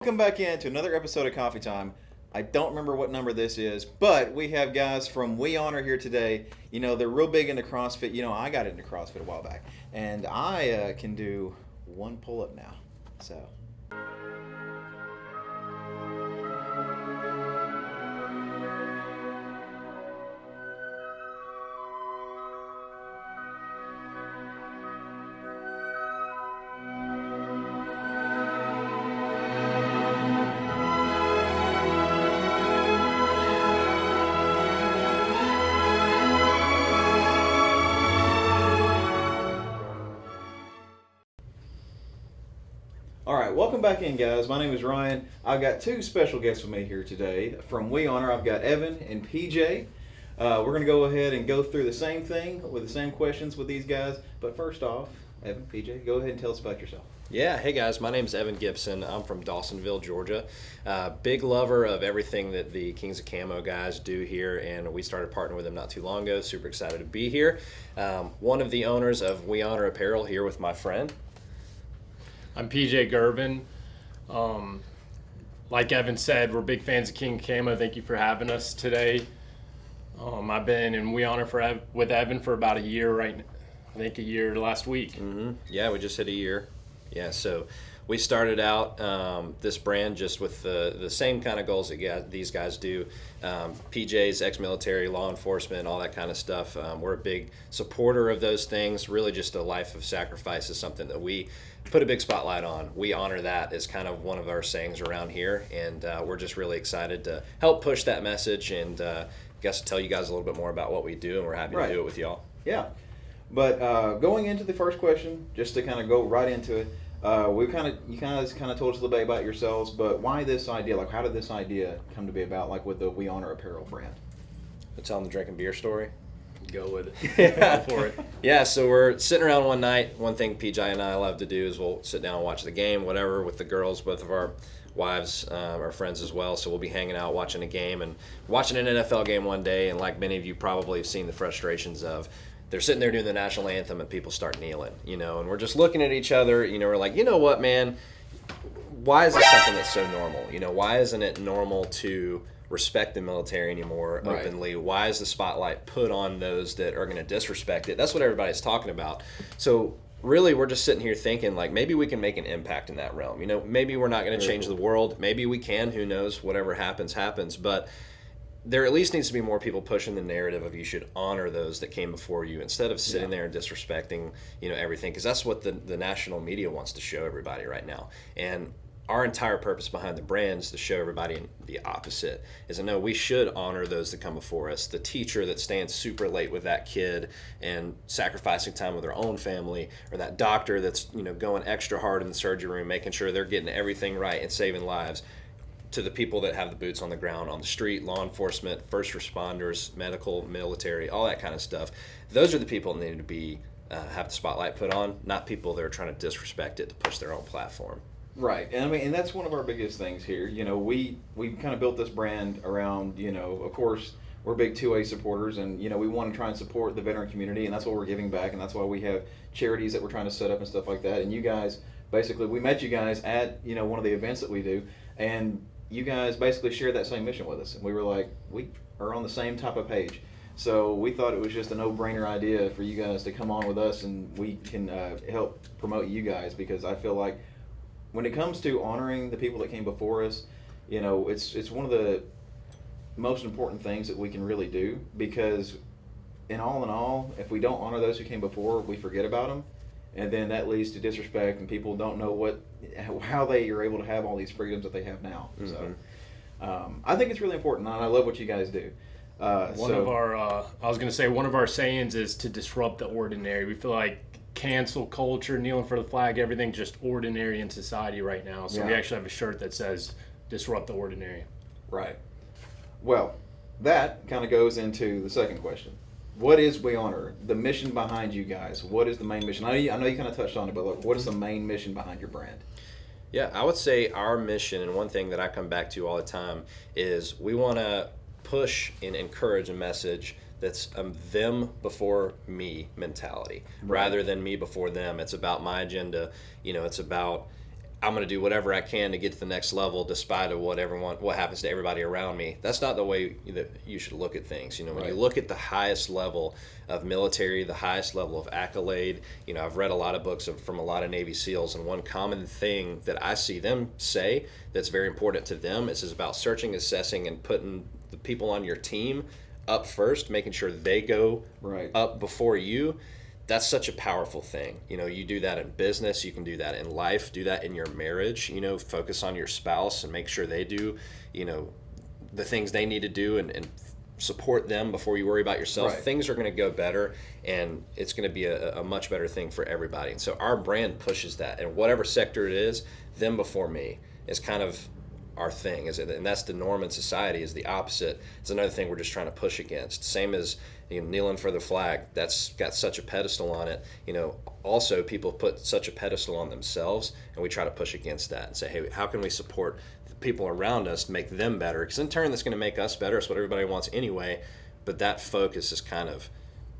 Welcome back into another episode of Coffee Time. I don't remember what number this is, but we have guys from We Honor here today. You know, they're real big into CrossFit. You know, I got into CrossFit a while back, and I can do one pull-up now. So. All right, welcome back in, guys. My name is Ryan. I've got two special guests with me here today. From We Honor, I've got Evan and PJ. We're going to go ahead and go through the same thing with the same questions with these guys. But first off, Evan, PJ, go ahead and tell us about yourself. Yeah, hey guys, my name is Evan Gibson. I'm from Dawsonville, Georgia. Big lover of everything that the Kings of Camo guys do here, and we started partnering with them not too long ago. Super excited to be here. One of the owners of We Honor Apparel here with my friend. I'm PJ Gervin. Like Evan said, we're big fans of King Camo. Thank you for having us today. I've been in We Honor with Evan for about a year right now. I think a year last week. Mm-hmm. Yeah, we just hit a year. Yeah, so we started out this brand just with the same kind of goals that these guys do. PJ's ex-military, law enforcement, all that kind of stuff. We're a big supporter of those things. Really just a life of sacrifice is something that we put a big spotlight on. We honor that as kind of one of our sayings around here, and we're just really excited to help push that message and guess tell you guys a little bit more about what we do, and we're happy to do it with y'all. Yeah. But going into the first question, just to kind of go right into it, you guys kind of told us a little bit about yourselves, but why this idea? Like, how did this idea come to be about, like with the We Honor Apparel brand? Tell them the drinking beer story. Go with it. Go for it. Yeah, so we're sitting around one night. One thing PJ and I love to do is we'll sit down and watch the game, whatever, with the girls. Both of our wives are friends as well, so we'll be hanging out watching a game and watching an NFL game one day. And like many of you probably have seen the frustrations of, they're sitting there doing the national anthem and people start kneeling, and we're just looking at each other, we're like, you know what, man, why is this something that's so normal? Why isn't it normal to respect the military anymore openly? Right. Why is the spotlight put on those that are going to disrespect it? That's what everybody's talking about. So really, we're just sitting here thinking, like, maybe we can make an impact in that realm. Maybe we're not going to change the world. Maybe we can. Who knows? Whatever happens, happens. But there at least needs to be more people pushing the narrative of you should honor those that came before you instead of sitting there and disrespecting, everything, because that's what the national media wants to show everybody right now. And our entire purpose behind the brand is to show everybody the opposite, is to know we should honor those that come before us. The teacher that's staying super late with that kid and sacrificing time with their own family, or that doctor that's going extra hard in the surgery room, making sure they're getting everything right and saving lives, to the people that have the boots on the ground on the street, law enforcement, first responders, medical, military, all that kind of stuff. Those are the people that need to be have the spotlight put on, not people that are trying to disrespect it to push their own platform. Right, and that's one of our biggest things here. We kind of built this brand around, of course, we're big 2A supporters, and we want to try and support the veteran community, and that's what we're giving back, and that's why we have charities that we're trying to set up and stuff like that. And you guys, basically, we met you guys at one of the events that we do, and you guys basically shared that same mission with us, and we were like, we are on the same type of page. So we thought it was just a no-brainer idea for you guys to come on with us, and we can help promote you guys, because I feel like when it comes to honoring the people that came before us, it's one of the most important things that we can really do, because in all, if we don't honor those who came before, we forget about them, and then that leads to disrespect, and people don't know how they are able to have all these freedoms that they have now. Mm-hmm. So I think it's really important, and I love what you guys do. One of our sayings is to disrupt the ordinary. We feel like cancel culture, kneeling for the flag, everything just ordinary in society right now. So we actually have a shirt that says disrupt the ordinary. Right. Well, that kind of goes into the second question. What is We Honor? The mission behind you guys. What is the main mission? I know you kind of touched on it, but look, what is the main mission behind your brand? Yeah, I would say our mission, and one thing that I come back to all the time, is we want to push and encourage a message that's a them before me mentality, rather than me before them. It's about my agenda. It's about I'm going to do whatever I can to get to the next level despite of what happens to everybody around me. That's not the way that you should look at things. When you look at the highest level of military, the highest level of accolade, I've read a lot of books from a lot of Navy SEALs, and one common thing that I see them say that's very important to them is about searching, assessing, and putting the people on your team up first, making sure they go up before you. That's such a powerful thing. You do that in business, you can do that in life, do that in your marriage, focus on your spouse and make sure they do, the things they need to do and support them before you worry about yourself. Things are going to go better, and it's going to be a much better thing for everybody. And so our brand pushes that, and whatever sector it is, them before me is kind of our thing, and that's the norm in society. Is the opposite. It's another thing we're just trying to push against. Same as kneeling for the flag. That's got such a pedestal on it. Also people put such a pedestal on themselves, and we try to push against that and say, hey, how can we support the people around us to make them better? Because in turn, that's going to make us better. It's what everybody wants anyway. But that focus is kind of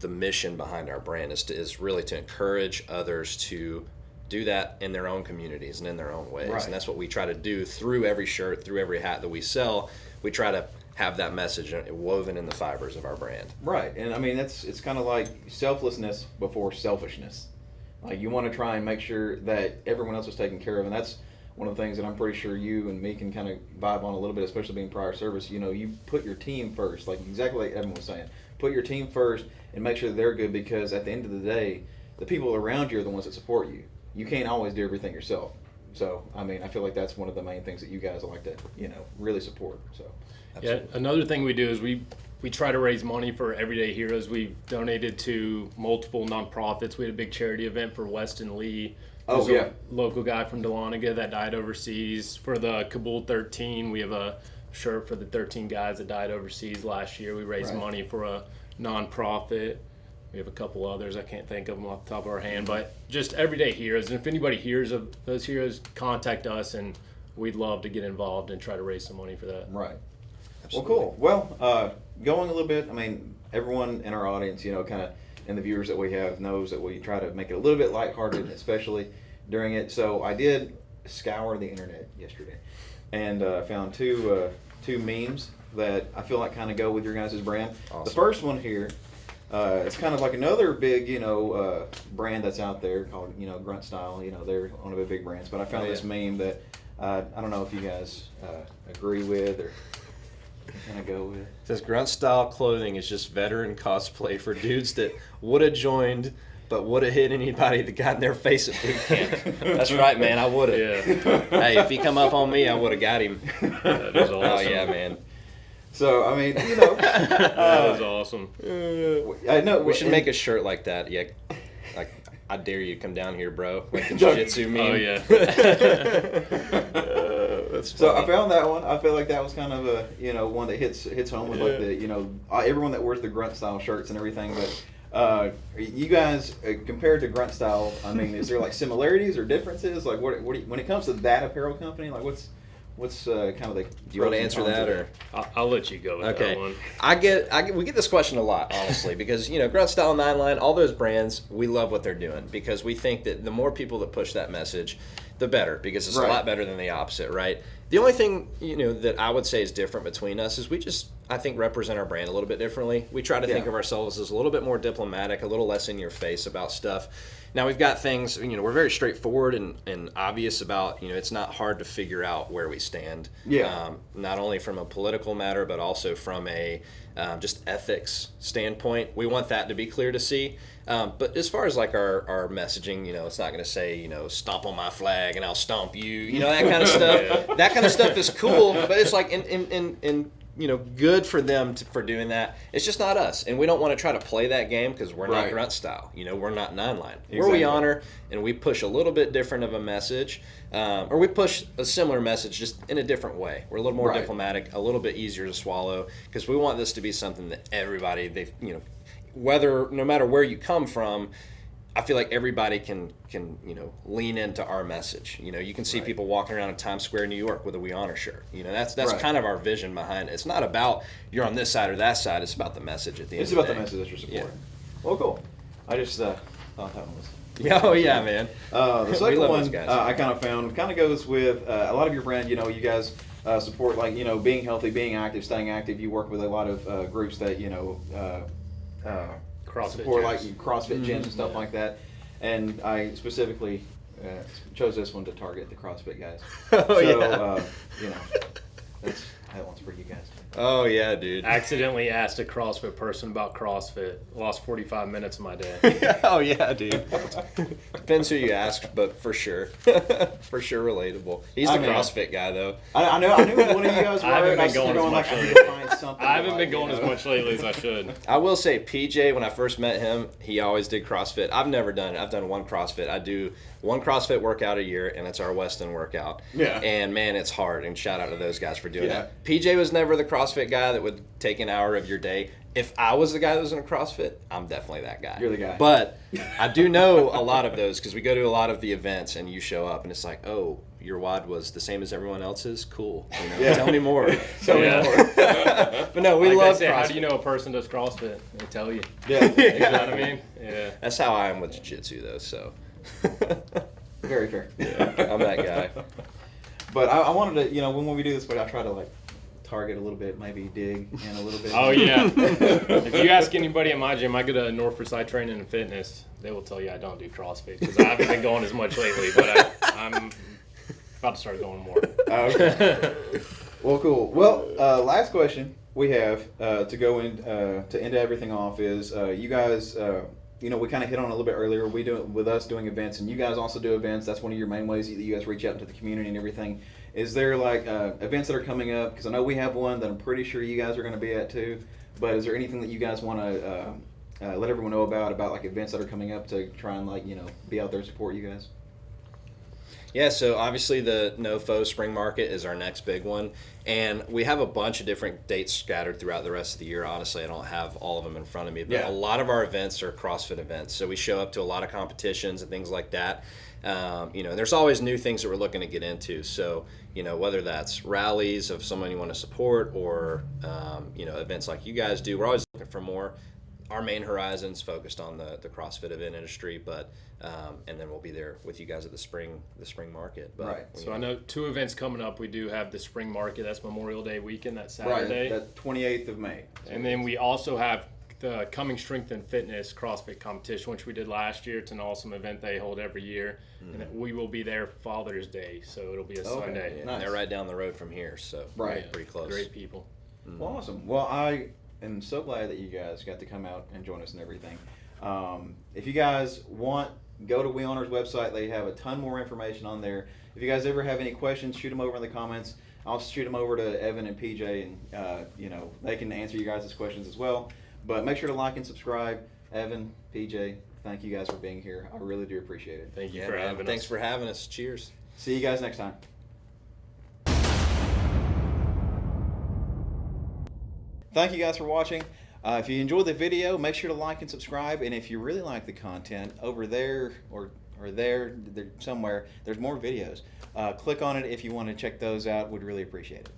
the mission behind our brand. Is really to encourage others to do that in their own communities and in their own ways. And that's what we try to do through every shirt, through every hat that we sell. We try to have that message woven in the fibers of our brand. Right. And I mean, it's kind of like selflessness before selfishness. Like, you want to try and make sure that everyone else is taken care of. And that's one of the things that I'm pretty sure you and me can kind of vibe on a little bit, especially being prior service. You put your team first, like exactly like Evan was saying. Put your team first and make sure that they're good, because at the end of the day, the people around you are the ones that support you. You can't always do everything yourself. So, I mean, I feel like that's one of the main things that you guys like to, really support. So, absolutely. Yeah, another thing we do is we try to raise money for Everyday Heroes. We've donated to multiple nonprofits. We had a big charity event for Weston Lee. Oh, yeah. A local guy from Dahlonega that died overseas. For the Kabul 13, we have a shirt for the 13 guys that died overseas last year. We raised money for a nonprofit. We have a couple others. I can't think of them off the top of our hand, but just Everyday Heroes. And if anybody hears of those heroes, contact us, and we'd love to get involved and try to raise some money for that. Right. Absolutely. Well, cool. Well, going a little bit, I mean, everyone in our audience, kind of, and the viewers that we have knows that we try to make it a little bit lighthearted, especially during it. So I did scour the internet yesterday and found two memes that I feel like kind of go with your guys' brand. Awesome. The first one here, it's kind of like another big, brand that's out there called, Grunt Style. They're one of the big brands. But I found this meme that I don't know if you guys agree with or kind of go with. It says Grunt Style clothing is just veteran cosplay for dudes that would have joined but would have hit anybody that got in their face at boot camp. That's right, man. I would have. Yeah. Hey, if he come up on me, I would have got him. That is awesome. Oh yeah, man. So I mean, that is awesome. I know We should make a shirt like that. Yeah, like I dare you to come down here, bro. Like the jiu-jitsu meme. Oh yeah. That's So funny. I found that one. I feel like that was kind of a one that hits home with like the everyone that wears the Grunt Style shirts and everything. But you guys compared to Grunt Style, I mean, is there like similarities or differences? Like what do you, when it comes to that apparel company, like what's kind of the? Do you want to answer that or? I'll let you go with Okay. that one. We get this question a lot, honestly, because Grunt Style, Nine Line, all those brands, we love what they're doing because we think that the more people that push that message, the better, because it's a lot better than the opposite, right? The only thing that I would say is different between us is we just, I think, represent our brand a little bit differently. We try to think of ourselves as a little bit more diplomatic, a little less in your face about stuff. Now we've got things, we're very straightforward and obvious about, it's not hard to figure out where we stand. Yeah. Not only from a political matter, but also from a just ethics standpoint. We want that to be clear to see. But as far as like our messaging, it's not going to say, stomp on my flag and I'll stomp you, that kind of stuff. That kind of stuff is cool, but it's like in good for them for doing that. It's just not us, and we don't want to try to play that game because we're not Grunt Style. We're not Nine Line. Exactly. We're We Honor, and we push a little bit different of a message, or we push a similar message just in a different way. We're a little more diplomatic, a little bit easier to swallow, because we want this to be something that everybody, no matter where you come from, I feel like everybody can lean into our message. You can see people walking around in Times Square, New York, with a We Honor shirt. That's kind of our vision behind it. It's not about you're on this side or that side. It's about the message at the end. It's about the message that you're supporting. Yeah. Well, cool. I just thought that one was Yeah, oh yeah, man. The We second love those one guys. I kind of found kind of goes with a lot of your brand. You know, you guys support like being healthy, being active, staying active. You work with a lot of groups that CrossFit support gyms. like CrossFit gyms and stuff like that. And I specifically chose this one to target the CrossFit guys. Oh, so yeah. that one's for you guys. Oh yeah, dude. Accidentally asked a CrossFit person about CrossFit. Lost 45 minutes of my day. Oh yeah, dude. Depends who you ask, but for sure, for sure relatable. He's the CrossFit guy though. I knew one of you guys were. I haven't been was going going as like, much I need lately. to find something. I haven't to been like, going as much lately as I should. I will say, PJ, when I first met him, he always did CrossFit. I've never done it. I've done one CrossFit. I do one CrossFit workout a year, and it's our Weston workout. Yeah. And man, it's hard. And shout out to those guys for doing Yeah. that. PJ was never the CrossFit guy that would take an hour of your day. If I was the guy that was in a CrossFit, I'm definitely that guy. You're the guy. But I do know a lot of those because we go to a lot of the events, and you show up, and it's like, oh, your WOD was the same as everyone else's? Cool. You know, Yeah. Tell me more. Tell me Yeah. more. But no, we Like love they say, CrossFit. how do you know a person does CrossFit? They tell you. Yeah. You know what I mean? Yeah. That's how I am with jiu-jitsu, though, so. Very fair. Yeah, I'm that guy. But I wanted to, when we do this, but I try to like target a little bit, maybe dig in a little bit. Oh yeah. If you ask anybody at my gym, I go to North Forsyth Training and Fitness. They will tell you I don't do CrossFit because I haven't been going as much lately. But I'm about to start going more. Okay. Well, cool. Well, last question we have to go in to end everything off is you guys. We kind of hit on it a little bit earlier. We do it with us doing events, and you guys also do events. That's one of your main ways that you guys reach out into the community and everything. Is there like events that are coming up? Because I know we have one that I'm pretty sure you guys are going to be at too. But is there anything that you guys want to let everyone know about like events that are coming up to try and be out there and support you guys? Yeah, so obviously the NoFo Spring Market is our next big one, and we have a bunch of different dates scattered throughout the rest of the year. Honestly, I don't have all of them in front of me, but Yeah. a lot of our events are CrossFit events, so we show up to a lot of competitions and things like that. There's always new things that we're looking to get into, so whether that's rallies of someone you want to support or events like you guys do, we're always looking for more. Our main horizon's focused on the CrossFit event industry, but and then we'll be there with you guys at the spring market. But, Right. So I know 2 events coming up. We do have the Spring Market. That's Memorial Day weekend. That's Right. Saturday. That 28th of May. And then we also have the Coming Strength and Fitness CrossFit competition, which we did last year. It's an awesome event they hold every year. And then we will be there Father's Day, so it'll be a Sunday. Yeah, Nice. they're right down the road from here, so Right. pretty close. Great people. Well, awesome. Well, I am so glad that you guys got to come out and join us and everything. If you guys want, go to We Honor's website. They have a ton more information on there. If you guys ever have any questions, shoot them over in the comments. I'll shoot them over to Evan and PJ, and they can answer you guys' questions as well. But make sure to like and subscribe. Evan, PJ, thank you guys for being here. I really do appreciate it. Thank you Yeah, for man. having Thanks us. for having us. Cheers. See you guys next time. Thank you guys for watching. If you enjoyed the video, make sure to like and subscribe. And if you really like the content, over there or there somewhere, there's more videos. Click on it if you want to check those out. Would really appreciate it.